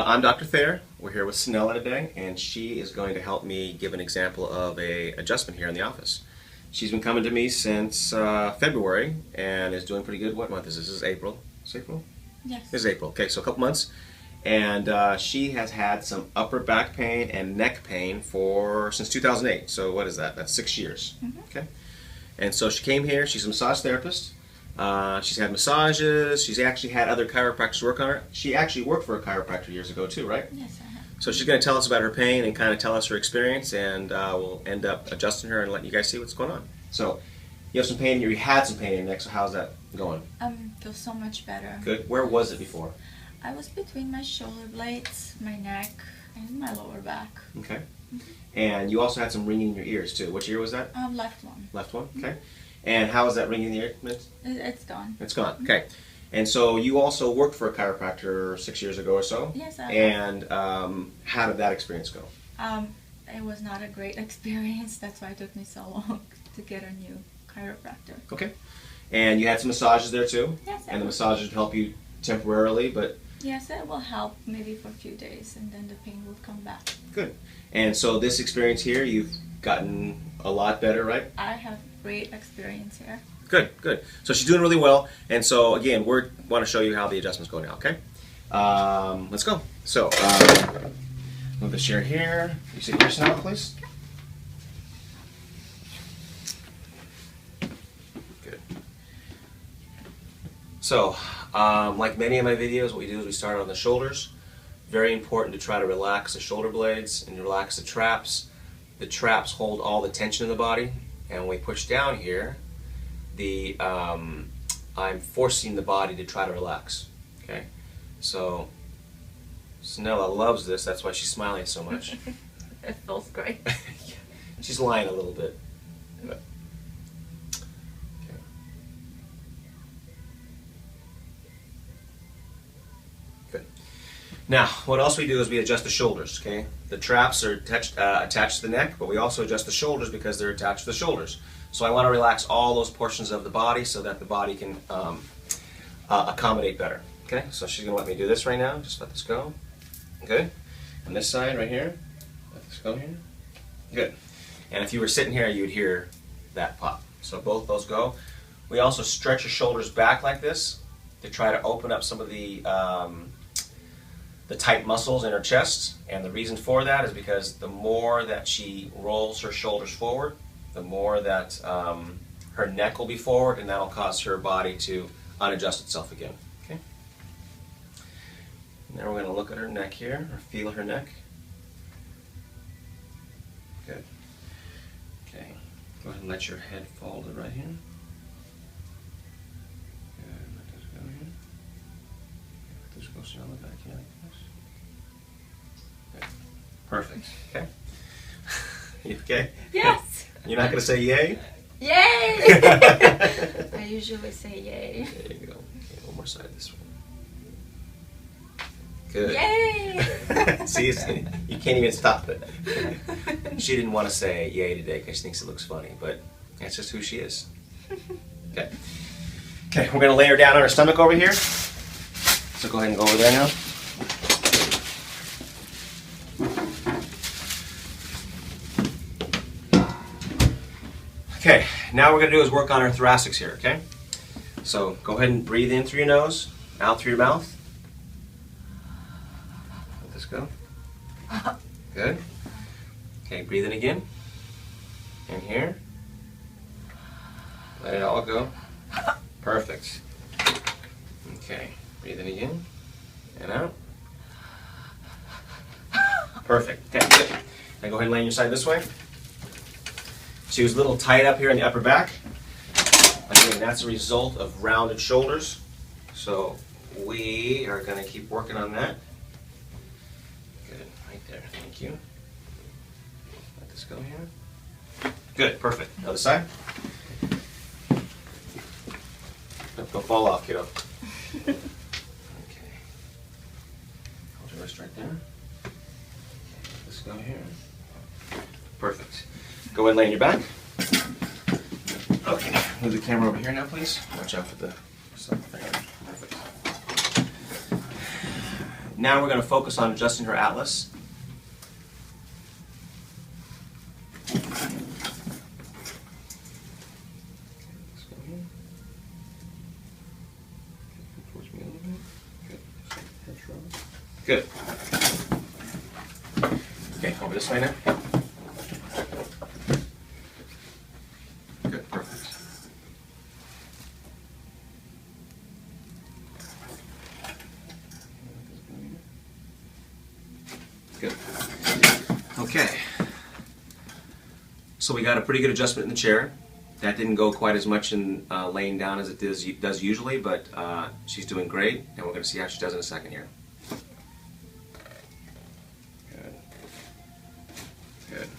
I'm Dr. Thayer. We're here with Snella today, and she is going to help me give an example of a adjustment here in the office. She's been coming to me since February and is doing pretty good. What month is this? This is April. Is it April? Yes. This is April. Okay, so a couple months. And she has had some upper back pain and neck pain since 2008. So what is that? That's 6 years. Mm-hmm. Okay. And so she came here. She's a massage therapist. She's had massages. She's actually had other chiropractors work on her. She actually worked for a chiropractor years ago too, right? Yes, I have. So she's going to tell us about her pain and kind of tell us her experience, and we'll end up adjusting her and letting you guys see what's going on. So you have some pain. You had some pain in your neck. So how's that going? Feels so much better. Good. Where was it before? I was between my shoulder blades, my neck, and my lower back. Okay. And you also had some ringing in your ears too. Which ear was that? Left one. Left one. Okay. And how is that ringing in the ear? It's gone. It's gone. Okay. And so you also worked for a chiropractor 6 years ago or so? Yes, I have. And how did that experience go? It was not a great experience. That's why it took me so long to get a new chiropractor. Okay. And you had some massages there too? Yes, I And the have. massages help you temporarily, but... Yes, it will help maybe for a few days, and then the pain will come back. Good. And so this experience here, you've gotten a lot better, right? I have great experience here. Good, good. So she's doing really well. And so again, we want to show you how the adjustments go now, okay? Let's go. So, move the chair here. You sit here now, please. Good. So, like many of my videos, what we do is we start on the shoulders. Very important to try to relax the shoulder blades and relax the traps. The traps hold all the tension in the body, and when we push down here, I'm forcing the body to try to relax. Okay, so Snella loves this. That's why she's smiling so much. It feels great. She's lying a little bit. But, okay. Good. Now, what else we do is we adjust the shoulders. Okay, the traps are attached to the neck, but we also adjust the shoulders because they're attached to the shoulders. So I want to relax all those portions of the body so that the body can accommodate better. Okay, so she's going to let me do this right now. Just let this go. Good. On this side right here, let this go here. Good. And if you were sitting here, you would hear that pop. So both those go. We also stretch your shoulders back like this to try to open up some of the tight muscles in her chest. And the reason for that is because the more that she rolls her shoulders forward, the more that her neck will be forward, and that'll cause her body to unadjust itself again. Okay. Now we're going to look at her neck here, or feel her neck. Good. Okay. Go ahead and let your head fall to the right here. Good. Let this go here. Let this go slowly back here like this. Good. Perfect. Okay. You okay? Yes! You're not going to say yay? Yay! I usually say yay. There you go. Okay, one more side this way. Good. Yay! See, you can't even stop it. She didn't want to say yay today because she thinks it looks funny, but that's just who she is. Okay. Okay, we're going to lay her down on her stomach over here. So go ahead and go over there now. Okay, now what we're going to do is work on our thoracics here, okay? So go ahead and breathe in through your nose, out through your mouth. Let this go. Good. Okay, breathe in again. In here. Let it all go. Perfect. Okay, breathe in again. And out. Perfect. Okay, good. Now go ahead and lay on your side this way. She was a little tight up here in the upper back. Again, that's a result of rounded shoulders. So we are going to keep working on that. Good, right there. Thank you. Let this go here. Good, perfect. Other side. Don't fall off, kiddo. Okay. Hold your wrist right there. Let this go here. Perfect. Go ahead and lay on your back. Okay, move the camera over here now, please. Watch out for the stuff there. Perfect. Now we're going to focus on adjusting her atlas. Good. Okay, over this way now. Good, perfect. Good. Okay. So we got a pretty good adjustment in the chair. That didn't go quite as much in laying down as it does usually, but she's doing great, and we're going to see how she does in a second here. Good. Good.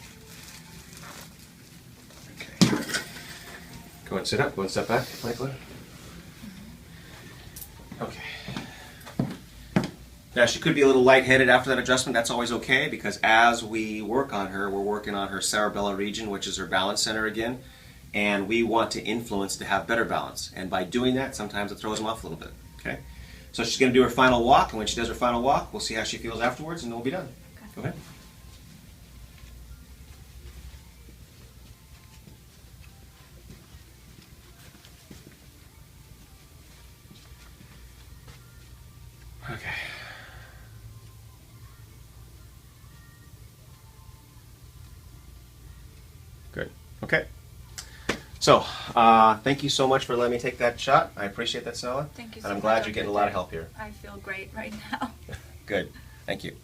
Okay. Go and sit up. Go and step back, Michael. Okay. Now she could be a little lightheaded after that adjustment. That's always okay, because as we work on her, we're working on her cerebellar region, which is her balance center again, and we want to influence to have better balance. And by doing that, sometimes it throws them off a little bit. Okay. So she's going to do her final walk, and when she does her final walk, we'll see how she feels afterwards, and then we'll be done. Okay. Go ahead. Okay. Good. Okay. So, thank you so much for letting me take that shot. I appreciate that, Stella. Thank you and so I'm much. glad you're getting a lot of help here. I feel great right now. Good. Thank you.